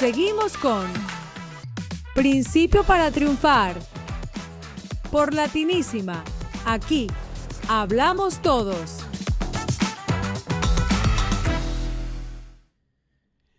Seguimos con Principio para Triunfar por Latinísima. Aquí hablamos todos.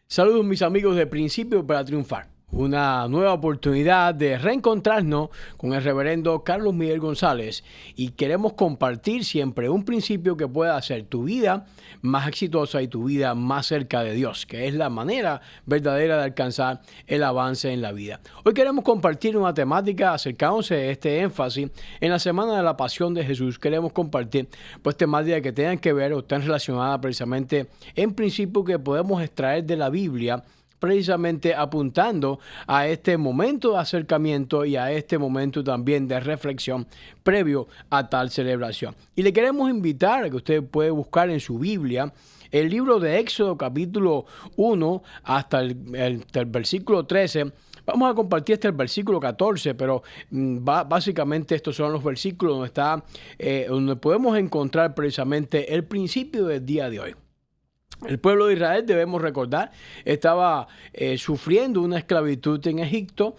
Saludos mis amigos de Principio para Triunfar. Una nueva oportunidad de reencontrarnos con el reverendo Carlos Miguel González y queremos compartir siempre un principio que pueda hacer tu vida más exitosa y tu vida más cerca de Dios, que es la manera verdadera de alcanzar el avance en la vida. Hoy queremos compartir una temática acercándose a este énfasis en la Semana de la Pasión de Jesús. Queremos compartir pues temáticas que tengan que ver o están relacionadas precisamente en principios que podemos extraer de la Biblia, precisamente apuntando a este momento de acercamiento y a este momento también de reflexión previo a tal celebración. Y le queremos invitar a que usted puede buscar en su Biblia el libro de Éxodo capítulo 1 hasta el versículo 13. Vamos a compartir hasta el versículo 14, pero básicamente estos son los versículos donde podemos encontrar precisamente el principio del día de hoy. El pueblo de Israel, debemos recordar, estaba sufriendo una esclavitud en Egipto.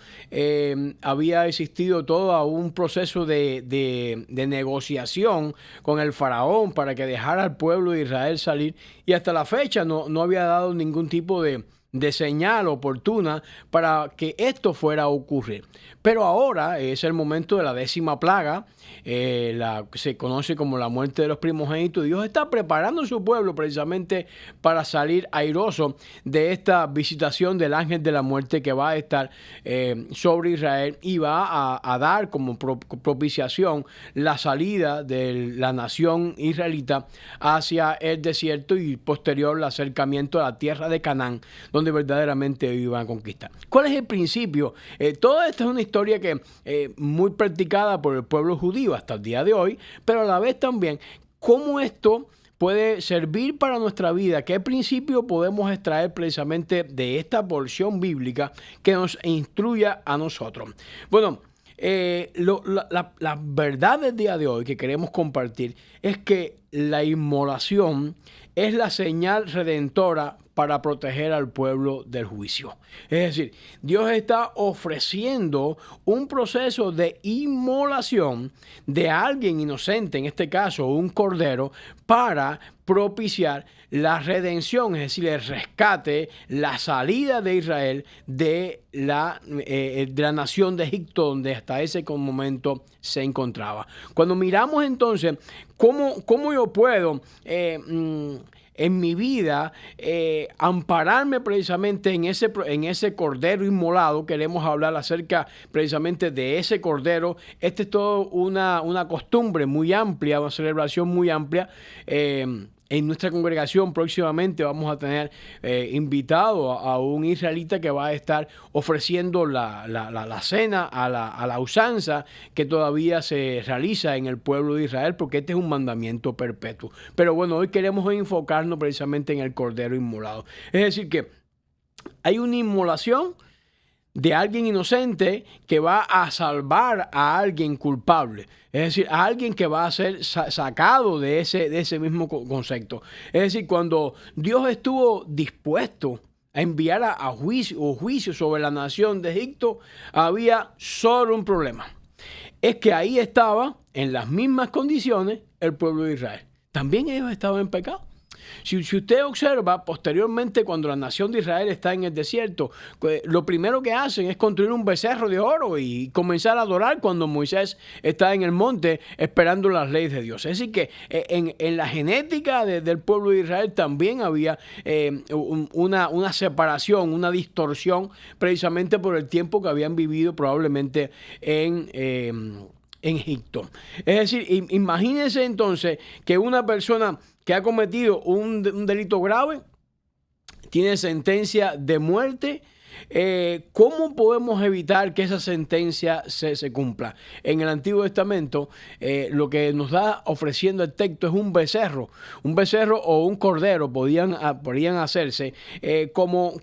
Había existido todo un proceso de negociación con el faraón para que dejara al pueblo de Israel salir. Y hasta la fecha no había dado ningún tipo de señal oportuna para que esto fuera a ocurrir. Pero ahora es el momento de la 10ª plaga, se conoce como la muerte de los primogénitos. Dios está preparando a su pueblo precisamente para salir airoso de esta visitación del ángel de la muerte que va a estar sobre Israel y va a dar como propiciación la salida de la nación israelita hacia el desierto y posterior el acercamiento a la tierra de Canaán, donde verdaderamente iban a conquistar. ¿Cuál es el principio? Toda esta es una historia que muy practicada por el pueblo judío hasta el día de hoy, pero a la vez también cómo esto puede servir para nuestra vida. ¿Qué principio podemos extraer precisamente de esta porción bíblica que nos instruya a nosotros? Bueno, la verdad del día de hoy que queremos compartir es que la inmolación es la señal redentora para proteger al pueblo del juicio. Es decir, Dios está ofreciendo un proceso de inmolación de alguien inocente, en este caso un cordero, para propiciar la redención, es decir, el rescate, la salida de Israel de la nación de Egipto, donde hasta ese momento se encontraba. Cuando miramos entonces cómo yo puedo en mi vida ampararme precisamente en ese cordero inmolado, queremos hablar acerca precisamente de ese cordero. Este es todo una costumbre muy amplia, una celebración muy amplia. En nuestra congregación próximamente vamos a tener invitado a un israelita que va a estar ofreciendo la cena a la usanza que todavía se realiza en el pueblo de Israel, porque este es un mandamiento perpetuo. Pero bueno, hoy queremos enfocarnos precisamente en el cordero inmolado. Es decir que hay una inmolación de alguien inocente que va a salvar a alguien culpable. Es decir, a alguien que va a ser sacado de ese mismo concepto. Es decir, cuando Dios estuvo dispuesto a enviar a juicio sobre la nación de Egipto, había solo un problema. Es que ahí estaba, en las mismas condiciones, el pueblo de Israel. También ellos estaban en pecado. Si usted observa, posteriormente, cuando la nación de Israel está en el desierto, lo primero que hacen es construir un becerro de oro y comenzar a adorar cuando Moisés está en el monte esperando las leyes de Dios. Es decir que en la genética del pueblo de Israel también había una separación, una distorsión, precisamente por el tiempo que habían vivido probablemente en Egipto. Es decir, imagínense entonces que una persona que ha cometido un delito grave tiene sentencia de muerte. ¿Cómo podemos evitar que esa sentencia se cumpla? En el Antiguo Testamento, lo que nos da ofreciendo el texto es un becerro o un cordero podrían hacerse como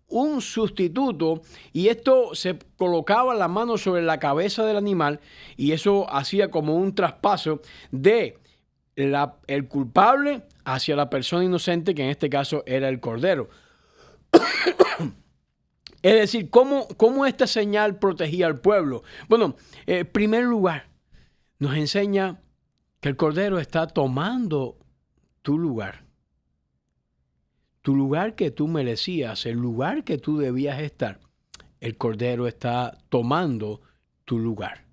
un sustituto, y esto se colocaba la mano sobre la cabeza del animal y eso hacía como un traspaso de el culpable hacia la persona inocente, que en este caso era el cordero. Es decir, ¿cómo esta señal protegía al pueblo? Bueno, en primer lugar, nos enseña que el Cordero está tomando tu lugar. Tu lugar que tú merecías, el lugar que tú debías estar. El Cordero está tomando tu lugar.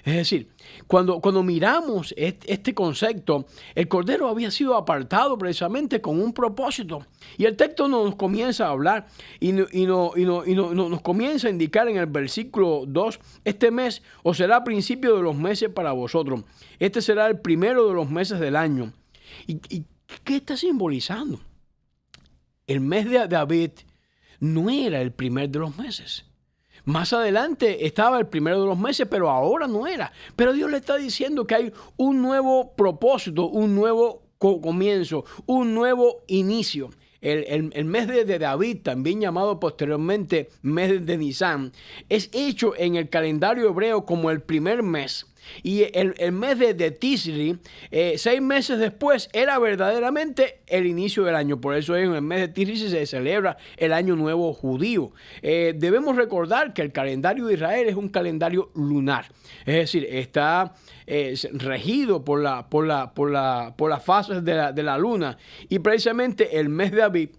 Es decir, cuando miramos este concepto, el Cordero había sido apartado precisamente con un propósito. Y el texto nos comienza a hablar y nos comienza a indicar en el versículo 2, este mes os será principio de los meses para vosotros. Este será el primero de los meses del año. ¿Y qué está simbolizando? El mes de David no era el primer de los meses. Más adelante estaba el primero de los meses, pero ahora no era. Pero Dios le está diciendo que hay un nuevo propósito, un nuevo comienzo, un nuevo inicio. El mes de David, también llamado posteriormente mes de Nisan, es hecho en el calendario hebreo como el primer mes. Y el mes de Tisri, 6 meses después, era verdaderamente el inicio del año. Por eso en el mes de Tisri se celebra el Año Nuevo Judío. Debemos recordar que el calendario de Israel es un calendario lunar. Es decir, está regido por las fases de la luna. Y precisamente el mes de David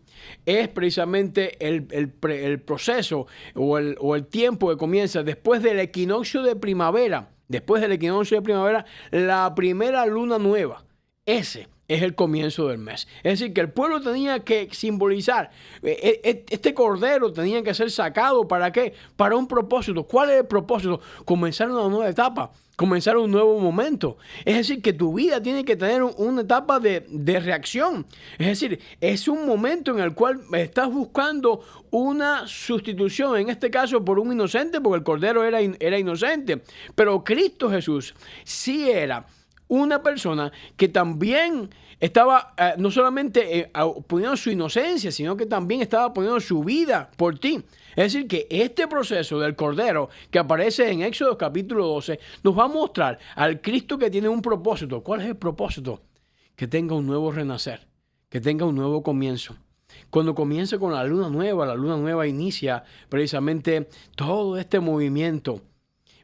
es precisamente el proceso o el tiempo que comienza después del equinoccio de primavera. Después del equinoccio de primavera, la primera luna nueva. Ese es el comienzo del mes. Es decir, que el pueblo tenía que simbolizar, este cordero tenía que ser sacado, ¿para qué? Para un propósito. ¿Cuál es el propósito? Comenzar una nueva etapa, comenzar un nuevo momento. Es decir, que tu vida tiene que tener una etapa de reacción. Es decir, es un momento en el cual estás buscando una sustitución, en este caso por un inocente, porque el cordero era inocente. Pero Cristo Jesús sí era una persona que también estaba no solamente poniendo su inocencia, sino que también estaba poniendo su vida por ti. Es decir, que este proceso del Cordero que aparece en Éxodo capítulo 12 nos va a mostrar al Cristo que tiene un propósito. ¿Cuál es el propósito? Que tenga un nuevo renacer, que tenga un nuevo comienzo. Cuando comienza con la luna nueva inicia precisamente todo este movimiento.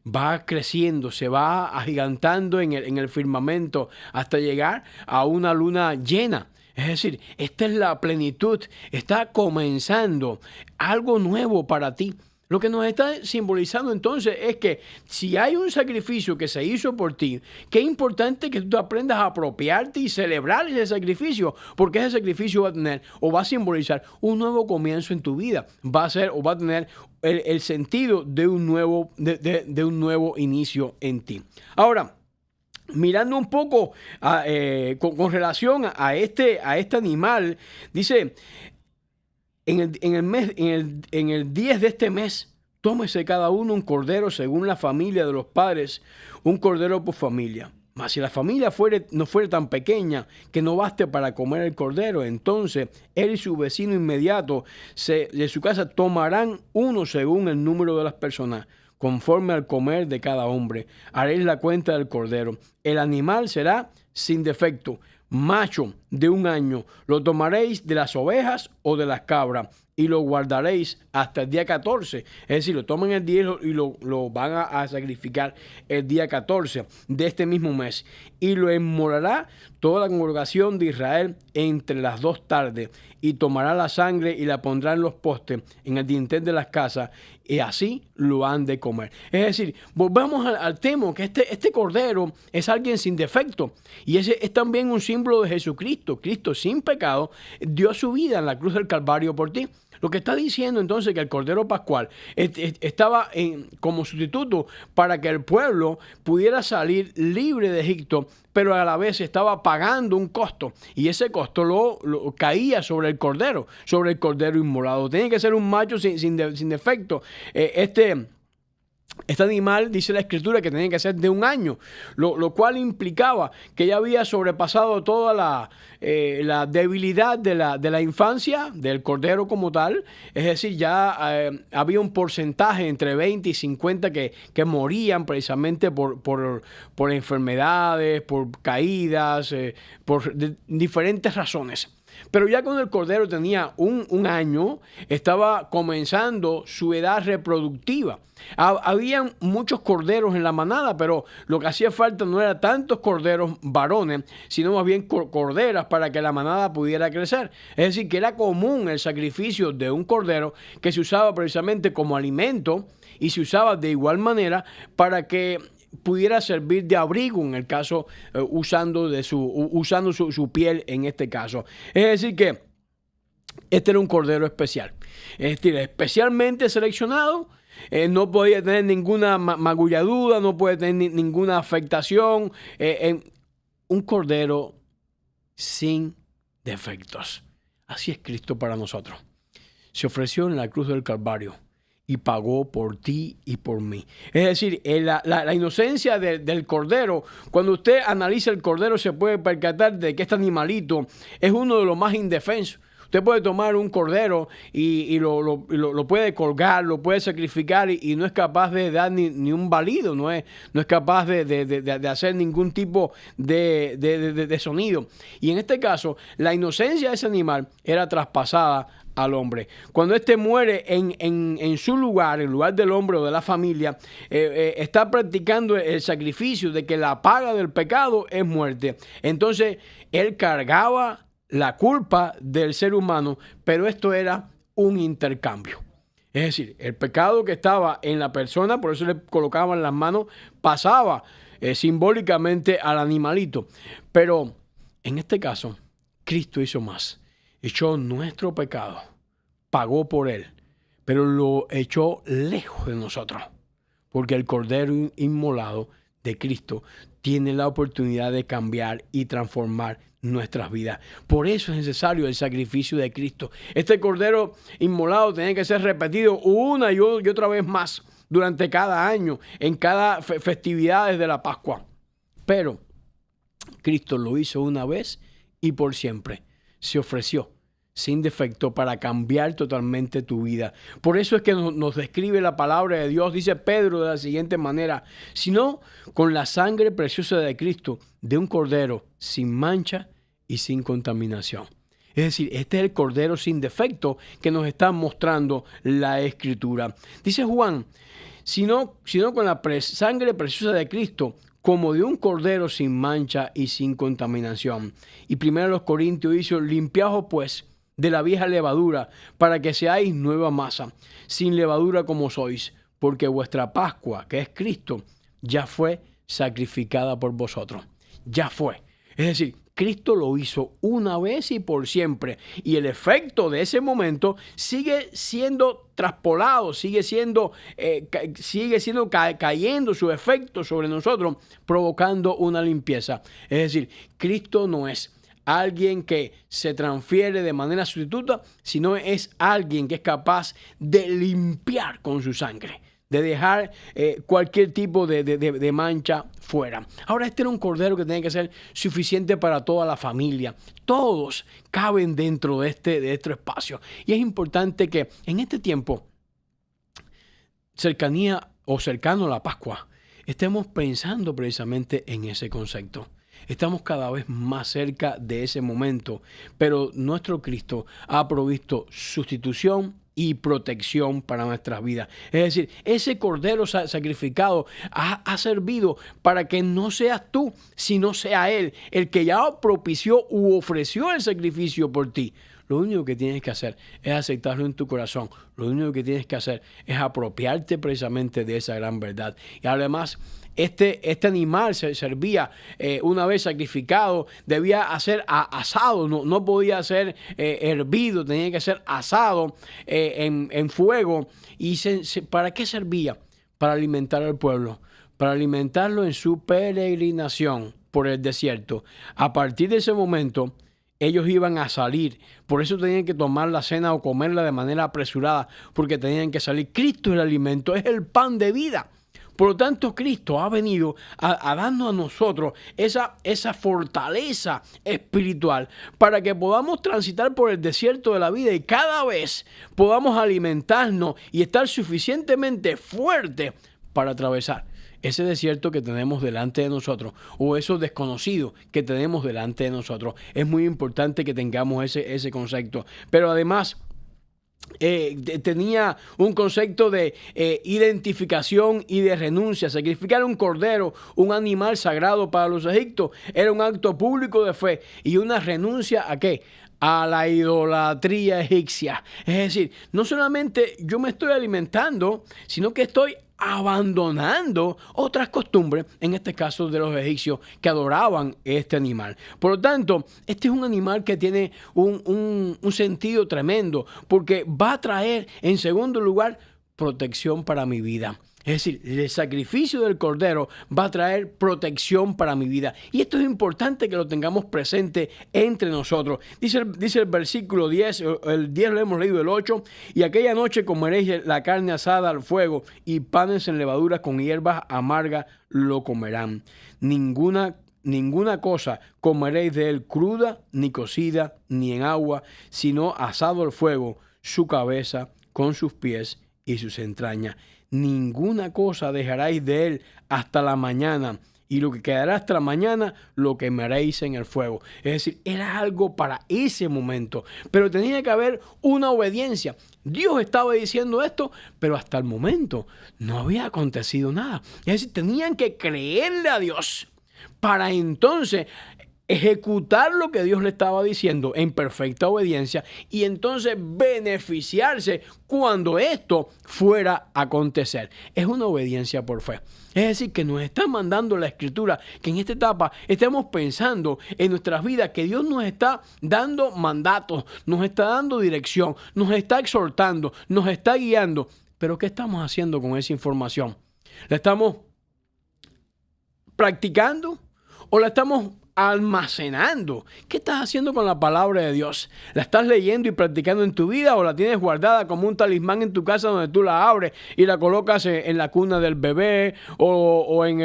Va creciendo, se va agigantando en el firmamento hasta llegar a una luna llena. Es decir, esta es la plenitud, está comenzando algo nuevo para ti. Lo que nos está simbolizando entonces es que si hay un sacrificio que se hizo por ti, qué importante que tú aprendas a apropiarte y celebrar ese sacrificio, porque ese sacrificio va a tener o va a simbolizar un nuevo comienzo en tu vida, va a ser o va a tener el sentido de un nuevo inicio en ti. Ahora, mirando un poco con relación a este animal, dice: en el 10 de este mes, tómese cada uno un cordero según la familia de los padres, un cordero por familia. Mas si la familia no fuere tan pequeña que no baste para comer el cordero, entonces él y su vecino inmediato de su casa tomarán uno según el número de las personas, conforme al comer de cada hombre. Haréis la cuenta del cordero. El animal será sin defecto, macho de 1 año. Lo tomaréis de las ovejas o de las cabras y lo guardaréis hasta el día 14. Es decir, lo toman el día y lo van a sacrificar el día 14 de este mismo mes. Y lo inmolará toda la congregación de Israel entre las 2 tardes. Y tomará la sangre y la pondrá en los postes, en el dintel de las casas, y así lo han de comer. Es decir, volvemos al tema que este cordero es alguien sin defecto. Y ese es también un símbolo de Jesucristo. Cristo sin pecado dio su vida en la cruz del Calvario por ti. Lo que está diciendo entonces que el Cordero Pascual estaba como sustituto para que el pueblo pudiera salir libre de Egipto, pero a la vez estaba pagando un costo. Y ese costo lo caía sobre el cordero inmolado. Tenía que ser un macho sin defecto. Este animal, dice la Escritura, que tenía que ser de 1 año, lo cual implicaba que ya había sobrepasado toda la debilidad de la infancia del cordero como tal. Es decir, ya había un porcentaje entre 20 y 50 que morían precisamente por enfermedades, por caídas, por diferentes razones. Pero ya cuando el cordero tenía un año, estaba comenzando su edad reproductiva. Habían muchos corderos en la manada, pero lo que hacía falta no era tantos corderos varones, sino más bien corderas para que la manada pudiera crecer. Es decir, que era común el sacrificio de un cordero que se usaba precisamente como alimento y se usaba de igual manera para que pudiera servir de abrigo en el caso, usando su piel en este caso. Es decir que este era un cordero especial. Es decir, especialmente seleccionado. No podía tener ninguna magulladura, no puede tener ninguna afectación. Un cordero sin defectos. Así es Cristo para nosotros. Se ofreció en la cruz del Calvario y pagó por ti y por mí. Es decir, la inocencia del cordero, cuando usted analiza el cordero se puede percatar de que este animalito es uno de los más indefensos. Usted puede tomar un cordero y lo puede colgar, lo puede sacrificar y no es capaz de dar ni un balido, no es capaz de hacer ningún tipo de sonido. Y en este caso, la inocencia de ese animal era traspasada al hombre. Cuando éste muere en su lugar, en lugar del hombre o de la familia, está practicando el sacrificio de que la paga del pecado es muerte. Entonces, él cargaba la culpa del ser humano, pero esto era un intercambio. Es decir, el pecado que estaba en la persona, por eso le colocaban las manos, pasaba simbólicamente al animalito. Pero en este caso, Cristo hizo más. Echó nuestro pecado, pagó por él, pero lo echó lejos de nosotros, porque el cordero inmolado de Cristo tiene la oportunidad de cambiar y transformar nuestras vidas. Por eso es necesario el sacrificio de Cristo. Este cordero inmolado tiene que ser repetido una y otra vez más durante cada año, en cada festividades de la Pascua. Pero Cristo lo hizo una vez y por siempre. Se ofreció sin defecto para cambiar totalmente tu vida. Por eso es que nos describe la palabra de Dios, dice Pedro de la siguiente manera: sino con la sangre preciosa de Cristo, de un cordero sin mancha y sin contaminación. Es decir, este es el cordero sin defecto que nos está mostrando la Escritura. Dice Juan, sino con la sangre preciosa de Cristo, como de un cordero sin mancha y sin contaminación. Y primero los Corintios dice: limpiaos pues de la vieja levadura, para que seáis nueva masa, sin levadura como sois, porque vuestra Pascua, que es Cristo, ya fue sacrificada por vosotros. Ya fue. Es decir, Cristo lo hizo una vez y por siempre. Y el efecto de ese momento sigue siendo traspolado, sigue cayendo su efecto sobre nosotros, provocando una limpieza. Es decir, Cristo no es alguien que se transfiere de manera sustituta, sino es alguien que es capaz de limpiar con su sangre, de dejar cualquier tipo de mancha fuera. Ahora, este era un cordero que tenía que ser suficiente para toda la familia. Todos caben dentro de este espacio. Y es importante que en este tiempo, cercanía o cercano a la Pascua, estemos pensando precisamente en ese concepto. Estamos cada vez más cerca de ese momento, pero nuestro Cristo ha provisto sustitución y protección para nuestras vidas. Es decir, ese cordero sacrificado ha servido para que no seas tú, sino sea Él, el que ya propició u ofreció el sacrificio por ti. Lo único que tienes que hacer es aceptarlo en tu corazón. Lo único que tienes que hacer es apropiarte precisamente de esa gran verdad. Y además, este animal se servía una vez sacrificado, debía ser asado, no podía ser hervido, tenía que ser asado en fuego. ¿Y para qué servía? Para alimentar al pueblo, para alimentarlo en su peregrinación por el desierto. A partir de ese momento, ellos iban a salir. Por eso tenían que tomar la cena o comerla de manera apresurada, porque tenían que salir. Cristo es el alimento, es el pan de vida. Por lo tanto, Cristo ha venido a darnos a nosotros esa fortaleza espiritual para que podamos transitar por el desierto de la vida y cada vez podamos alimentarnos y estar suficientemente fuertes para atravesar ese desierto que tenemos delante de nosotros o eso desconocido que tenemos delante de nosotros. Es muy importante que tengamos ese concepto. Pero además, tenía un concepto de identificación y de renuncia. Sacrificar un cordero, un animal sagrado para los egipcios, era un acto público de fe y una renuncia ¿a qué? A la idolatría egipcia. Es decir, no solamente yo me estoy alimentando, sino que estoy abandonando otras costumbres, en este caso de los egipcios que adoraban este animal. Por lo tanto, este es un animal que tiene un sentido tremendo, porque va a traer, en segundo lugar, protección para mi vida. Es decir, el sacrificio del cordero va a traer protección para mi vida. Y esto es importante que lo tengamos presente entre nosotros. Dice el versículo 10, el 10 lo hemos leído, el 8. Y aquella noche comeréis la carne asada al fuego y panes en levadura con hierbas amargas lo comerán. Ninguna cosa comeréis de él cruda, ni cocida, ni en agua, sino asado al fuego, su cabeza con sus pies y sus entrañas. Ninguna cosa dejaréis de él hasta la mañana, y lo que quedará hasta la mañana lo quemaréis en el fuego. Es decir, era algo para ese momento, pero tenía que haber una obediencia. Dios estaba diciendo esto, pero hasta el momento no había acontecido nada. Es decir, tenían que creerle a Dios para entonces ejecutar lo que Dios le estaba diciendo en perfecta obediencia y entonces beneficiarse cuando esto fuera a acontecer. Es una obediencia por fe. Es decir, que nos está mandando la Escritura que en esta etapa estemos pensando en nuestras vidas, que Dios nos está dando mandatos, nos está dando dirección, nos está exhortando, nos está guiando. Pero ¿qué estamos haciendo con esa información? ¿La estamos practicando o la estamos almacenando? ¿Qué estás haciendo con la palabra de Dios? ¿La estás leyendo y practicando en tu vida o la tienes guardada como un talismán en tu casa donde tú la abres y la colocas en la cuna del bebé o en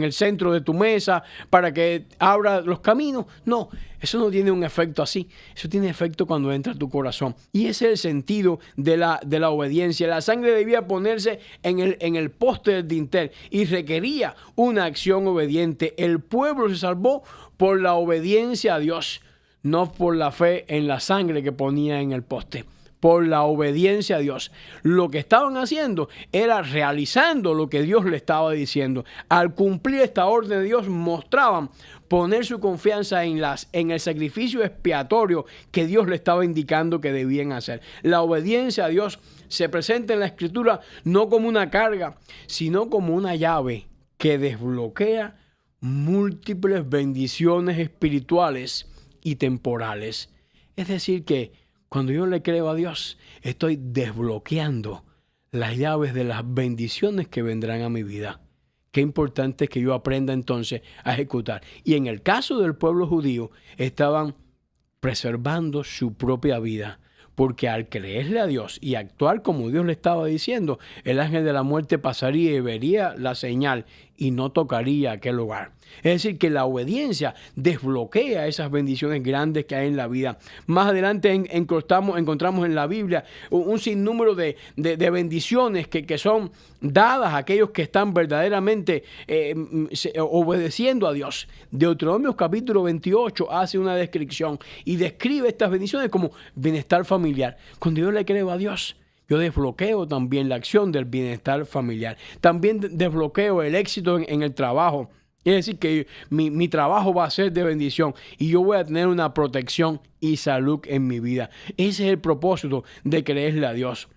el centro de tu mesa para que abra los caminos? No, eso no tiene un efecto así. Eso tiene efecto cuando entra a tu corazón. Y ese es el sentido de la obediencia. La sangre debía ponerse en el poste del dintel y requería una acción obediente. El pueblo se salvó por la obediencia a Dios, no por la fe en la sangre que ponía en el poste. Por la obediencia a Dios. Lo que estaban haciendo era realizando lo que Dios le estaba diciendo. Al cumplir esta orden de Dios, mostraban poner su confianza en el sacrificio expiatorio que Dios le estaba indicando que debían hacer. La obediencia a Dios se presenta en la Escritura no como una carga, sino como una llave que desbloquea múltiples bendiciones espirituales y temporales. Es decir que cuando yo le creo a Dios, estoy desbloqueando las llaves de las bendiciones que vendrán a mi vida. Qué importante es que yo aprenda entonces a ejecutar. Y en el caso del pueblo judío, estaban preservando su propia vida. Porque al creerle a Dios y actuar como Dios le estaba diciendo, el ángel de la muerte pasaría y vería la señal y no tocaría aquel lugar. Es decir, que la obediencia desbloquea esas bendiciones grandes que hay en la vida. Más adelante encontramos en la Biblia un sinnúmero de bendiciones que son dadas a aquellos que están verdaderamente obedeciendo a Dios. Deuteronomio capítulo 28 hace una descripción y describe estas bendiciones como bienestar familiar. Cuando yo le creo a Dios, yo desbloqueo también la acción del bienestar familiar. También desbloqueo el éxito en el trabajo. Es decir, que mi trabajo va a ser de bendición y yo voy a tener una protección y salud en mi vida. Ese es el propósito de creerle a Dios.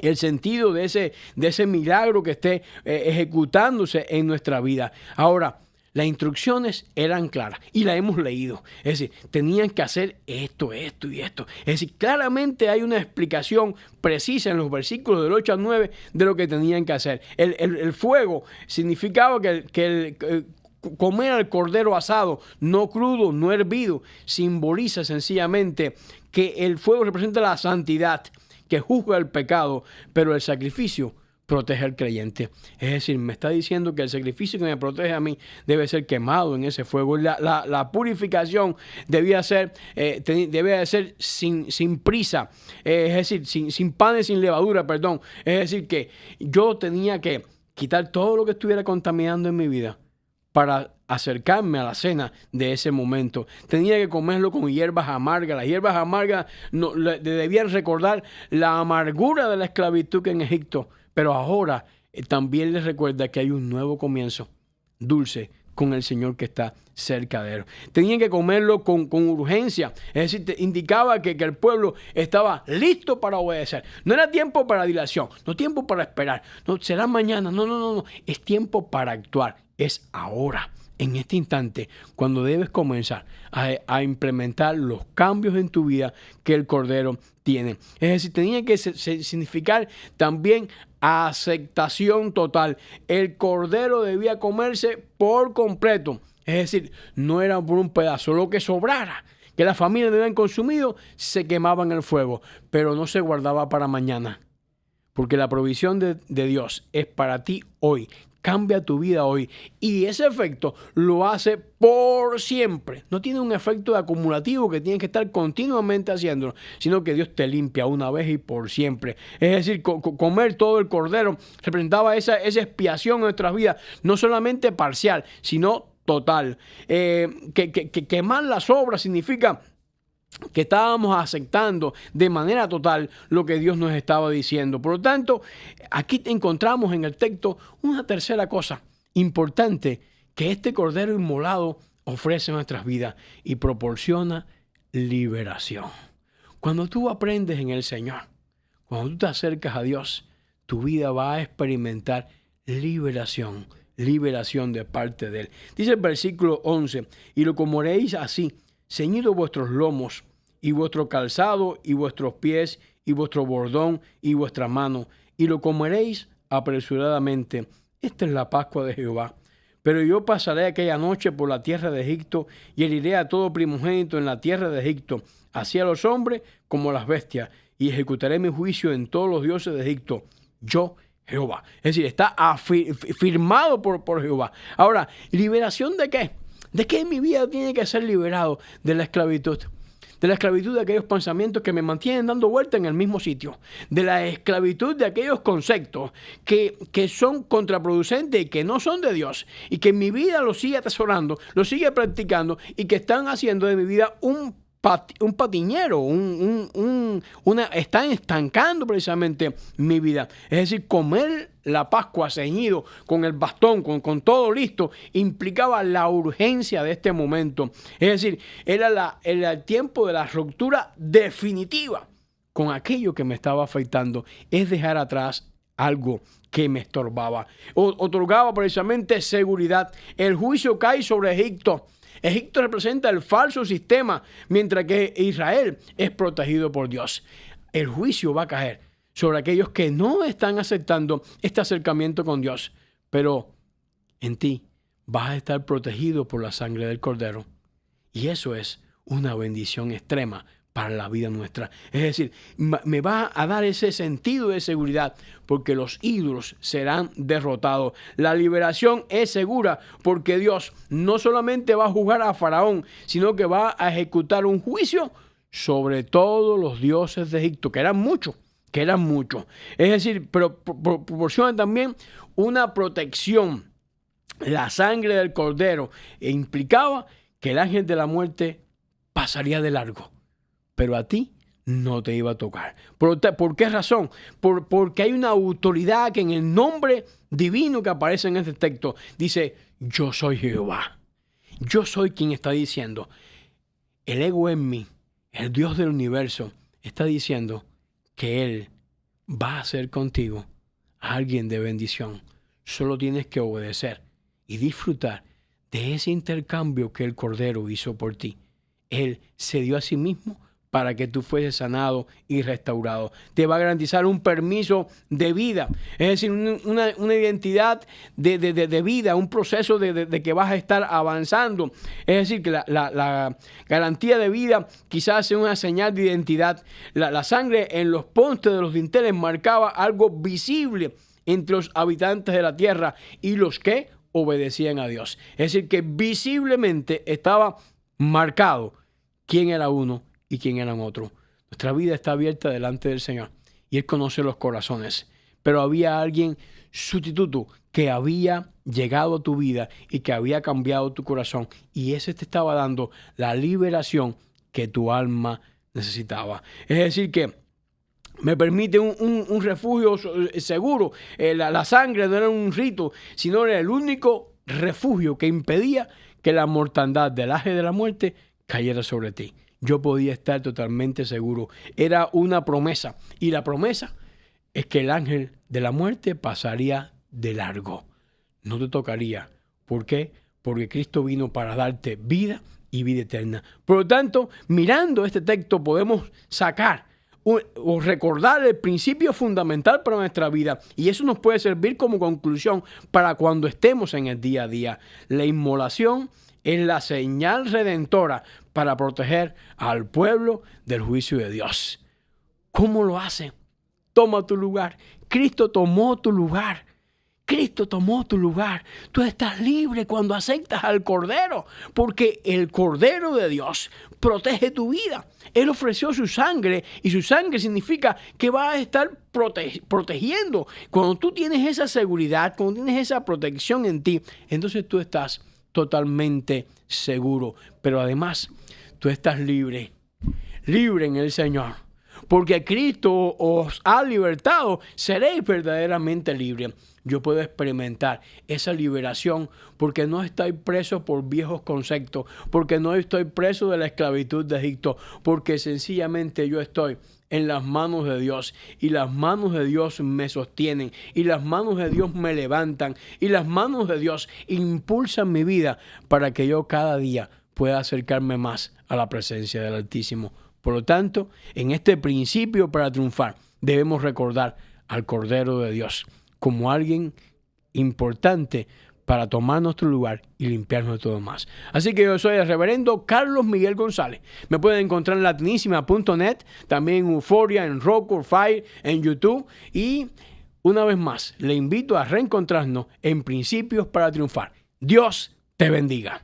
El sentido de ese milagro que esté ejecutándose en nuestra vida. Ahora, las instrucciones eran claras y las hemos leído. Es decir, tenían que hacer esto y esto. Es decir, claramente hay una explicación precisa en los versículos del 8 al 9 de lo que tenían que hacer. El fuego significaba que comer el cordero asado, no crudo, no hervido, simboliza sencillamente que el fuego representa la santidad, que juzga el pecado, pero el sacrificio protege al creyente. Es decir, me está diciendo que el sacrificio que me protege a mí debe ser quemado en ese fuego. La purificación debía ser sin prisa, es decir, sin pan y sin levadura, perdón. Es decir, que yo tenía que quitar todo lo que estuviera contaminando en mi vida para acercarme a la cena de ese momento. Tenía que comerlo con hierbas amargas. Las hierbas amargas debían recordar la amargura de la esclavitud que en Egipto, pero ahora también les recuerda que hay un nuevo comienzo, dulce, con el Señor que está cerca de él. Tenían que comerlo con urgencia. Es decir, indicaba que el pueblo estaba listo para obedecer. No era tiempo para dilación, no tiempo para esperar. No, será mañana. No. Es tiempo para actuar. Es ahora, en este instante, cuando debes comenzar a implementar los cambios en tu vida que el Cordero tiene. Es decir, tenía que significar también aceptación total. El Cordero debía comerse por completo. Es decir, no era por un pedazo. Lo que sobrara, que la familia debían consumido, se quemaba en el fuego, pero no se guardaba para mañana. Porque la provisión de Dios es para ti hoy. Cambia tu vida hoy. Y ese efecto lo hace por siempre. No tiene un efecto acumulativo que tienes que estar continuamente haciéndolo, sino que Dios te limpia una vez y por siempre. Es decir, comer todo el cordero representaba esa expiación en nuestras vidas, no solamente parcial, sino total. Quemar las obras significa que estábamos aceptando de manera total lo que Dios nos estaba diciendo. Por lo tanto, aquí encontramos en el texto una tercera cosa importante que este Cordero inmolado ofrece en nuestras vidas y proporciona liberación. Cuando tú aprendes en el Señor, cuando tú te acercas a Dios, tu vida va a experimentar liberación de parte de Él. Dice el versículo 11, y lo comeréis así, ceñidos vuestros lomos, y vuestro calzado, y vuestros pies, y vuestro bordón, y vuestra mano, y lo comeréis apresuradamente. Esta es la Pascua de Jehová. Pero yo pasaré aquella noche por la tierra de Egipto, y heriré a todo primogénito en la tierra de Egipto, así a los hombres como a las bestias, y ejecutaré mi juicio en todos los dioses de Egipto. Yo, Jehová. Es decir, está firmado por Jehová. Ahora, ¿liberación de qué? ¿De qué mi vida tiene que ser liberado? De la esclavitud. De la esclavitud de aquellos pensamientos que me mantienen dando vuelta en el mismo sitio. De la esclavitud de aquellos conceptos que son contraproducentes y que no son de Dios. Y que mi vida lo sigue atesorando, lo sigue practicando y que están haciendo de mi vida un patiñero, están estancando precisamente mi vida. Es decir, comer la Pascua ceñido, con el bastón, con todo listo, implicaba la urgencia de este momento. Es decir, era el tiempo de la ruptura definitiva con aquello que me estaba afectando. Es dejar atrás algo que me estorbaba. Otorgaba precisamente seguridad. El juicio cae sobre Egipto. Egipto representa el falso sistema, mientras que Israel es protegido por Dios. El juicio va a caer sobre aquellos que no están aceptando este acercamiento con Dios. Pero en ti vas a estar protegido por la sangre del Cordero. Y eso es una bendición extrema para la vida nuestra. Es decir, me va a dar ese sentido de seguridad porque los ídolos serán derrotados. La liberación es segura porque Dios no solamente va a juzgar a Faraón, sino que va a ejecutar un juicio sobre todos los dioses de Egipto, que eran muchos. Es decir, pero proporciona también una protección. La sangre del Cordero implicaba que el ángel de la muerte pasaría de largo. Pero a ti no te iba a tocar. ¿Por qué razón? Porque hay una autoridad que en el nombre divino que aparece en este texto dice, yo soy Jehová. Yo soy quien está diciendo. El ego en mí, el Dios del universo, está diciendo que Él va a ser contigo alguien de bendición. Solo tienes que obedecer y disfrutar de ese intercambio que el Cordero hizo por ti. Él se dio a sí mismo para que tú fueses sanado y restaurado. Te va a garantizar un permiso de vida, es decir, una identidad de vida, un proceso de que vas a estar avanzando. Es decir, que la garantía de vida quizás sea una señal de identidad. La sangre en los postes de los dinteles marcaba algo visible entre los habitantes de la tierra y los que obedecían a Dios. Es decir, que visiblemente estaba marcado quién era uno y quién eran otros. Nuestra vida está abierta delante del Señor y Él conoce los corazones. Pero había alguien sustituto que había llegado a tu vida y que había cambiado tu corazón, y ese te estaba dando la liberación que tu alma necesitaba. Es decir que me permite un refugio seguro. La sangre no era un rito, sino era el único refugio que impedía que la mortandad del aje de la muerte cayera sobre ti. Yo podía estar totalmente seguro. Era una promesa, y la promesa es que el ángel de la muerte pasaría de largo. No te tocaría. ¿Por qué? Porque Cristo vino para darte vida y vida eterna. Por lo tanto, mirando este texto podemos sacar o recordar el principio fundamental para nuestra vida, y eso nos puede servir como conclusión para cuando estemos en el día a día. La inmolación es la señal redentora para proteger al pueblo del juicio de Dios. ¿Cómo lo hace? Toma tu lugar. Cristo tomó tu lugar. Cristo tomó tu lugar. Tú estás libre cuando aceptas al Cordero, porque el Cordero de Dios protege tu vida. Él ofreció su sangre, y su sangre significa que va a estar protegiendo. Cuando tú tienes esa seguridad, cuando tienes esa protección en ti, entonces tú estás totalmente seguro. Pero además, tú estás libre en el Señor. Porque Cristo os ha libertado, seréis verdaderamente libres. Yo puedo experimentar esa liberación porque no estoy preso por viejos conceptos, porque no estoy preso de la esclavitud de Egipto, porque sencillamente yo estoy en las manos de Dios, y las manos de Dios me sostienen, y las manos de Dios me levantan, y las manos de Dios impulsan mi vida para que yo cada día pueda acercarme más a la presencia del Altísimo. Por lo tanto, en este principio para triunfar, debemos recordar al Cordero de Dios como alguien importante para tomar nuestro lugar y limpiarnos de todo más. Así que yo soy el reverendo Carlos Miguel González. Me pueden encontrar en latinísima.net, también en Euphoria, en Roku, Fire, en YouTube. Y una vez más, le invito a reencontrarnos en Principios para Triunfar. Dios te bendiga.